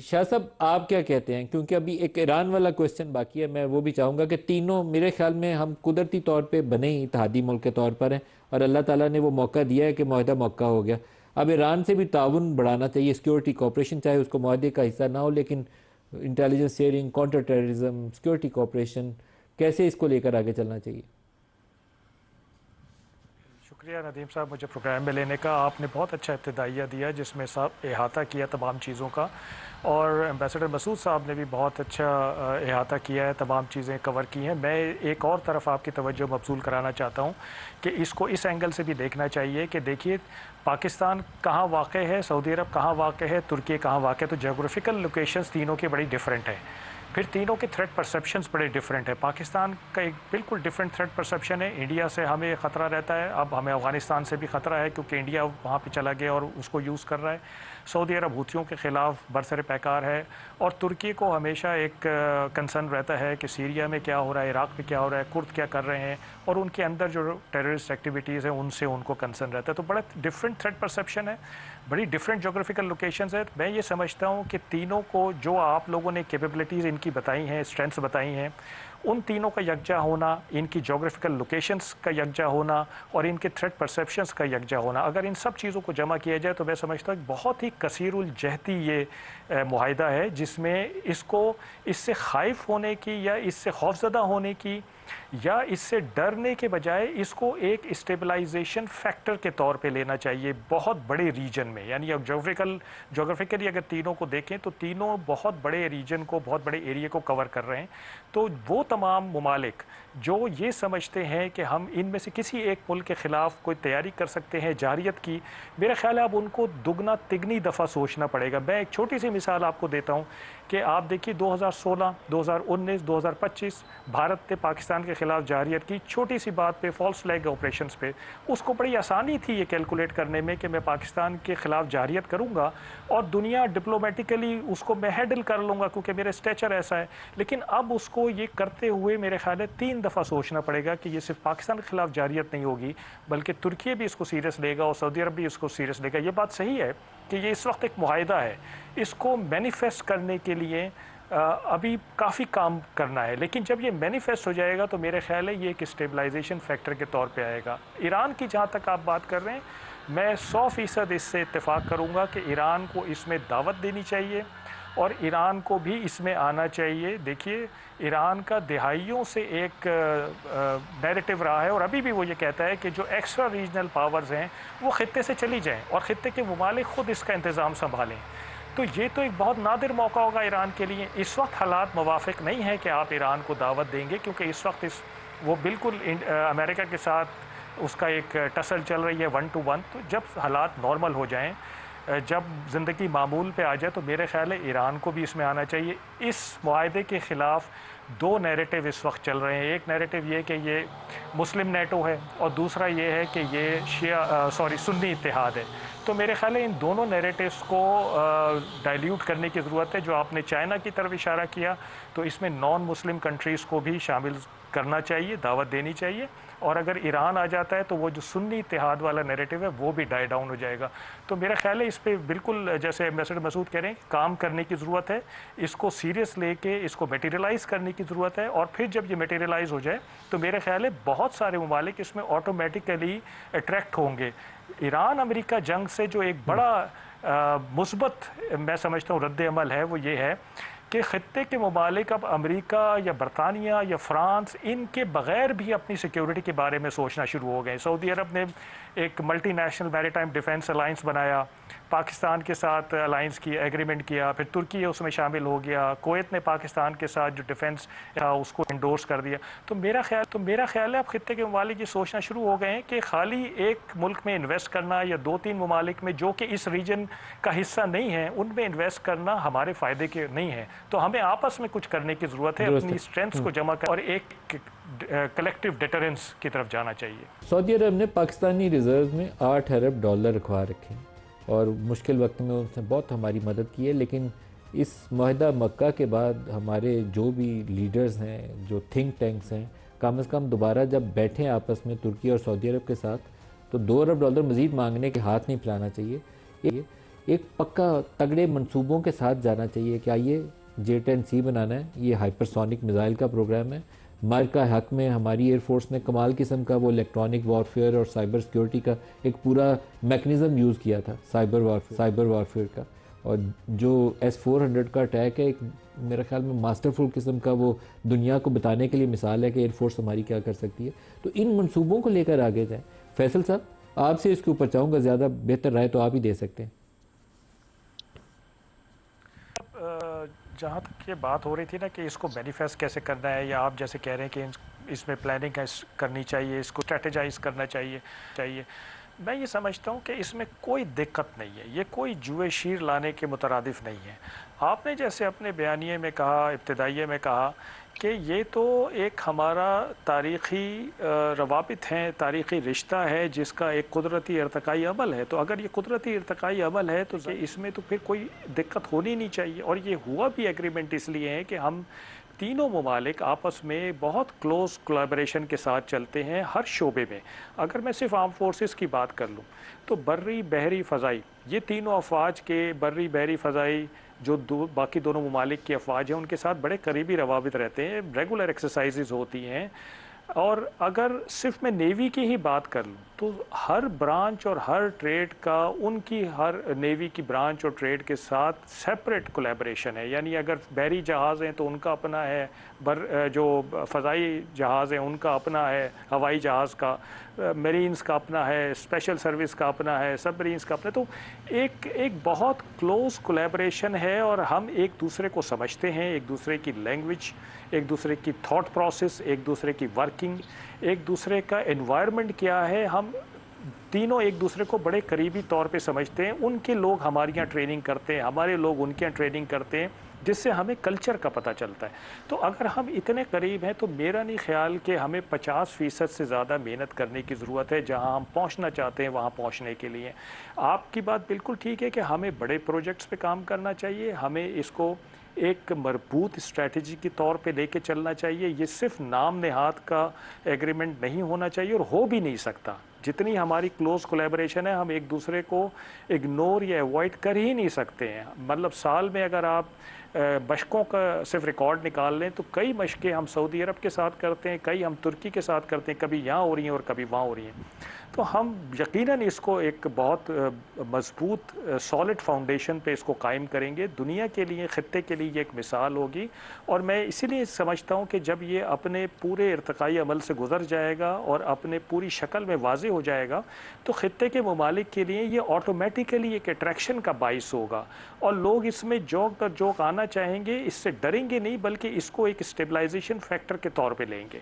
شاہ صاحب آپ کیا کہتے ہیں؟ کیونکہ ابھی ایک ایران والا کویسچن باقی ہے، میں وہ بھی چاہوں گا کہ تینوں میرے خیال میں ہم قدرتی طور پہ بنے ہی اتحادی ملک کے طور پر ہیں، اور اللہ تعالیٰ نے وہ موقع دیا ہے کہ معاہدہ موقع ہو گیا۔ اب ایران سے بھی تعاون بڑھانا چاہیے، سیکیورٹی کوپریشن، چاہے اس کو معاہدے کا حصہ نہ ہو، لیکن intelligence sharing, counter terrorism, security cooperation, کیسے اس کو لے کر آگے چلنا چاہیے؟ شکریہ ندیم صاحب مجھے پروگرام میں لینے کا۔ آپ نے بہت اچھا ابتدائیہ دیا جس میں سب احاطہ کیا تمام چیزوں کا، اور ایمبیسڈر مسعود صاحب نے بھی بہت اچھا احاطہ کیا ہے، تمام چیزیں کور کی ہیں۔ میں ایک اور طرف آپ کی توجہ مبذول کرانا چاہتا ہوں کہ اس کو اس اینگل سے بھی دیکھنا چاہیے کہ دیکھیے پاکستان کہاں واقع ہے، سعودی عرب کہاں واقع ہے، ترکی کہاں واقع ہے، تو جیوگرافیکل لوکیشنز تینوں کے بڑی ڈیفرنٹ ہیں، پھر تینوں کے تھریٹ پرسیپشنز بڑے ڈیفرنٹ ہیں۔ پاکستان کا ایک بالکل ڈیفرنٹ تھریٹ پرسیپشن ہے، انڈیا سے ہمیں خطرہ رہتا ہے، اب ہمیں افغانستان سے بھی خطرہ ہے کیونکہ انڈیا وہاں پہ چلا گیا اور اس کو یوز کر رہا ہے۔ سعودی عرب ہوتھیوں کے خلاف برسر پیکار ہے، اور ترکی کو ہمیشہ ایک کنسرن رہتا ہے کہ سیریا میں کیا ہو رہا ہے، عراق میں کیا ہو رہا ہے، کرد کیا کر رہے ہیں، اور ان کے اندر جو ٹیررسٹ ایکٹیویٹیز ہیں ان سے ان کو کنسرن رہتا ہے۔ تو بڑا ڈفرینٹ تھریٹ پرسیپشن ہے، بڑی ڈفرینٹ جغرافیکل لوکیشنز ہے۔ میں یہ سمجھتا ہوں کہ تینوں کو جو آپ لوگوں نے کیپیبلٹیز ان کی بتائی ہیں، اسٹرینتھس بتائی ہیں، ان تینوں کا یکجا ہونا، ان کی جغرافیکل لوکیشنز کا یکجا ہونا اور ان کے تھریٹ پرسیپشنز کا یکجا ہونا، اگر ان سب چیزوں کو جمع کیا جائے تو میں سمجھتا ہوں کہ بہت ہی کثیر الجہتی یہ معاہدہ ہے، جس میں اس کو اس سے خائف ہونے کی یا اس سے خوفزدہ ہونے کی یا اس سے ڈرنے کے بجائے اس کو ایک اسٹیبلائزیشن فیکٹر کے طور پہ لینا چاہیے بہت بڑے ریجن میں۔ یعنی اب جغرافیکلی اگر تینوں کو دیکھیں تو تینوں بہت بڑے ریجن کو، بہت بڑے ایریے کو کور کر رہے ہیں۔ تو وہ تمام ممالک جو یہ سمجھتے ہیں کہ ہم ان میں سے کسی ایک ملک کے خلاف کوئی تیاری کر سکتے ہیں جارحیت کی، میرا خیال ہے اب ان کو دگنا تگنی دفعہ سوچنا پڑے گا۔ میں ایک چھوٹی سی مثال آپ کو دیتا ہوں کہ آپ دیکھیے 2016، 2019، 2025 بھارت نے پاکستان کے خلاف جارحیت کی، چھوٹی سی بات پہ، فالس فلیگ آپریشنز پہ، اس کو بڑی آسانی تھی یہ کیلکولیٹ کرنے میں کہ میں پاکستان کے خلاف جارحیت کروں گا اور دنیا ڈپلومیٹیکلی اس کو میں ہینڈل کر لوں گا کیونکہ میرا اسٹیچر ایسا ہے۔ لیکن اب اس کو یہ کرتے ہوئے میرے خیال ہے 3 دفعہ سوچنا پڑے گا کہ یہ صرف پاکستان کے خلاف جارحیت نہیں ہوگی بلکہ ترکی بھی اس کو سیریس لے گا اور سعودی عرب بھی اس کو سیریس لے گا۔ یہ بات صحیح ہے کہ یہ اس وقت ایک معاہدہ ہے، اس کو مینیفیسٹ کرنے کے لیے ابھی کافی کام کرنا ہے، لیکن جب یہ مینیفیسٹ ہو جائے گا تو میرے خیال ہے یہ ایک اسٹیبلائزیشن فیکٹر کے طور پہ آئے گا۔ ایران کی جہاں تک آپ بات کر رہے ہیں، میں 100% اس سے اتفاق کروں گا کہ ایران کو اس میں دعوت دینی چاہیے اور ایران کو بھی اس میں آنا چاہیے۔ دیکھیے ایران کا دہائیوں سے ایک نیریٹو رہا ہے اور ابھی بھی وہ یہ کہتا ہے کہ جو ایکسٹرا ریجنل پاورز ہیں وہ خطے سے چلی جائیں اور خطے کے ممالک خود اس کا انتظام سنبھالیں۔ تو یہ تو ایک بہت نادر موقع ہوگا ایران کے لیے۔ اس وقت حالات موافق نہیں ہیں کہ آپ ایران کو دعوت دیں گے، کیونکہ اس وقت وہ بالکل امریکہ کے ساتھ اس کا ایک ٹسل چل رہی ہے 1 to 1۔ تو جب حالات نارمل ہو جائیں، جب زندگی معمول پہ آ جائے تو میرے خیال ہے ایران کو بھی اس میں آنا چاہیے۔ اس معاہدے کے خلاف 2 نیریٹو اس وقت چل رہے ہیں۔ ایک نیریٹو یہ کہ یہ مسلم نیٹو ہے اور دوسرا یہ ہے کہ یہ سنی اتحاد ہے۔ تو میرے خیال ہے ان دونوں نیریٹیوز کو ڈائلیوٹ کرنے کی ضرورت ہے۔ جو آپ نے چائنا کی طرف اشارہ کیا تو اس میں نان مسلم کنٹریز کو بھی شامل کرنا چاہیے، دعوت دینی چاہیے، اور اگر ایران آ جاتا ہے تو وہ جو سنی اتحاد والا نیریٹو ہے وہ بھی ڈائی ڈاؤن ہو جائے گا۔ تو میرا خیال ہے اس پہ بالکل جیسے ایمبیسڈر مسعود کہہ رہے ہیں کام کرنے کی ضرورت ہے، اس کو سیریس لے کے اس کو میٹیریلائز کرنے کی ضرورت ہے، اور پھر جب یہ میٹیریلائز ہو جائے تو میرے خیال ہے بہت سارے ممالک اس میں آٹومیٹیکلی اٹریکٹ ہوں گے۔ ایران امریکہ جنگ سے جو ایک بڑا مثبت میں سمجھتا ہوں رد عمل ہے وہ یہ ہے کہ خطے کے ممالک اب امریکہ یا برطانیہ یا فرانس ان کے بغیر بھی اپنی سیکیورٹی کے بارے میں سوچنا شروع ہو گئے۔ سعودی عرب نے ایک ملٹی نیشنل میری ٹائم ڈیفینس الائنس بنایا، پاکستان کے ساتھ الائنس کی ایگریمنٹ کیا، پھر ترکی اس میں شامل ہو گیا، کویت نے پاکستان کے ساتھ جو ڈیفینس تھا اس کو انڈورس کر دیا۔ تو میرا خیال ہے اب خطے کے ممالک یہ سوچنا شروع ہو گئے ہیں کہ خالی ایک ملک میں انویسٹ کرنا یا 2-3 ممالک میں جو کہ اس ریجن کا حصہ نہیں ہے ان میں انویسٹ کرنا ہمارے فائدے کے نہیں ہے۔ تو ہمیں آپس میں کچھ کرنے کی ضرورت ہے، اپنی اسٹرینتھس کو جمع کر اور ایک کلیکٹیو ڈیٹرنس کی طرف جانا چاہیے۔ سعودی عرب نے پاکستانی ریزرو میں $8 ارب رکھوا رکھے ہیں اور مشکل وقت میں اس نے بہت ہماری مدد کی ہے، لیکن اس معاہدہ مکہ کے بعد ہمارے جو بھی لیڈرز ہیں، جو تھنک ٹینکس ہیں، کم از کم دوبارہ جب بیٹھیں آپس میں ترکی اور سعودی عرب کے ساتھ تو $2 ارب مزید مانگنے کے ہاتھ نہیں پھیلانا چاہیے۔ ایک پکا تگڑے منصوبوں کے ساتھ جانا چاہیے کہ آئیے J-10C بنانا ہے، یہ ہائپرسونک میزائل کا پروگرام ہے، امریکہ حق میں ہماری ایئر فورس نے کمال قسم کا وہ الیکٹرانک وارفیئر اور سائبر سیکیورٹی کا ایک پورا میکنزم یوز کیا تھا سائبر وارفیئر کا، اور جو S-400 کا اٹیک ہے ایک میرے خیال میں ماسٹرفل قسم کا وہ دنیا کو بتانے کے لیے مثال ہے کہ ایئر فورس ہماری کیا کر سکتی ہے. تو ان منصوبوں کو لے کر آگے جائیں. فیصل صاحب آپ سے اس کے اوپر چاہوں گا، زیادہ بہتر رائے تو آپ ہی دے سکتے ہیں. جہاں تک یہ بات ہو رہی تھی نا کہ اس کو مینیفیسٹ کیسے کرنا ہے، یا آپ جیسے کہہ رہے ہیں کہ اس میں پلاننگ کرنی چاہیے، اس کو اسٹریٹجائز کرنا چاہیے، میں یہ سمجھتا ہوں کہ اس میں کوئی دقت نہیں ہے، یہ کوئی جوئے شیر لانے کے مترادف نہیں ہے. آپ نے جیسے اپنے بیانیے میں کہا، ابتدائیے میں کہا کہ یہ تو ایک ہمارا تاریخی روابط ہیں، تاریخی رشتہ ہے جس کا ایک قدرتی ارتقائی عمل ہے. تو اگر یہ قدرتی ارتقائی عمل ہے تو اس میں تو پھر کوئی دقت ہونی نہیں چاہیے. اور یہ ہوا بھی ایگریمنٹ اس لیے ہے کہ ہم تینوں ممالک آپس میں بہت کلوز کولیبریشن کے ساتھ چلتے ہیں ہر شعبے میں. اگر میں صرف آرم فورسز کی بات کر لوں تو بری، بحری، فضائی، یہ تینوں افواج کے بری، بحری، فضائی جو باقی دونوں ممالک کے افواج ہیں ان کے ساتھ بڑے قریبی روابط رہتے ہیں، ریگولر ایکسرسائزز ہوتی ہیں. اور اگر صرف میں نیوی کی ہی بات کر لوں تو ہر برانچ اور ہر ٹریڈ کا ان کی ہر نیوی کی برانچ اور ٹریڈ کے ساتھ سیپریٹ کولیبریشن ہے. یعنی اگر بحری جہاز ہیں تو ان کا اپنا ہے، جو فضائی جہاز ہیں ان کا اپنا ہے، ہوائی جہاز کا، میرینز کا اپنا ہے، اسپیشل سروس کا اپنا ہے، سب مرینز کا اپنا. تو ایک بہت کلوز کولیبریشن ہے اور ہم ایک دوسرے کو سمجھتے ہیں، ایک دوسرے کی لینگویج، ایک دوسرے کی تھاٹ پروسیس، ایک دوسرے کی ورکنگ، ایک دوسرے کا انوائرمنٹ کیا ہے، ہم تینوں ایک دوسرے کو بڑے قریبی طور پہ سمجھتے ہیں. ان کے لوگ ہمارے یہاں ٹریننگ کرتے ہیں، ہمارے لوگ ان کے یہاں ٹریننگ کرتے ہیں، جس سے ہمیں کلچر کا پتہ چلتا ہے. تو اگر ہم اتنے قریب ہیں تو میرا نہیں خیال کہ ہمیں 50% سے زیادہ محنت کرنے کی ضرورت ہے. جہاں ہم پہنچنا چاہتے ہیں وہاں پہنچنے کے لیے آپ کی بات بالکل ٹھیک ہے کہ ہمیں بڑے پروجیکٹس پہ کام کرنا چاہیے، ہمیں اس کو ایک مربوط اسٹریٹجی کے طور پہ لے کے چلنا چاہیے. یہ صرف نام نہاد کا ایگریمنٹ نہیں ہونا چاہیے اور ہو بھی نہیں سکتا. جتنی ہماری کلوز کولیبریشن ہے ہم ایک دوسرے کو اگنور یا ایوائڈ کر ہی نہیں سکتے ہیں. مطلب سال میں اگر آپ مشقوں کا صرف ریکارڈ نکال لیں تو کئی مشقیں ہم سعودی عرب کے ساتھ کرتے ہیں، کئی ہم ترکی کے ساتھ کرتے ہیں، کبھی یہاں ہو رہی ہیں اور کبھی وہاں ہو رہی ہیں. تو ہم یقیناً اس کو ایک بہت مضبوط سالڈ فاؤنڈیشن پہ اس کو قائم کریں گے. دنیا کے لیے، خطے کے لیے یہ ایک مثال ہوگی. اور میں اسی لیے سمجھتا ہوں کہ جب یہ اپنے پورے ارتقائی عمل سے گزر جائے گا اور اپنے پوری شکل میں واضح ہو جائے گا تو خطے کے ممالک کے لیے یہ آٹومیٹیکلی ایک اٹریکشن کا باعث ہوگا اور لوگ اس میں جوک در جوک آنا چاہیں گے. اس سے ڈریں گے نہیں بلکہ اس کو ایک اسٹیبلائزیشن فیکٹر کے طور پہ لیں گے.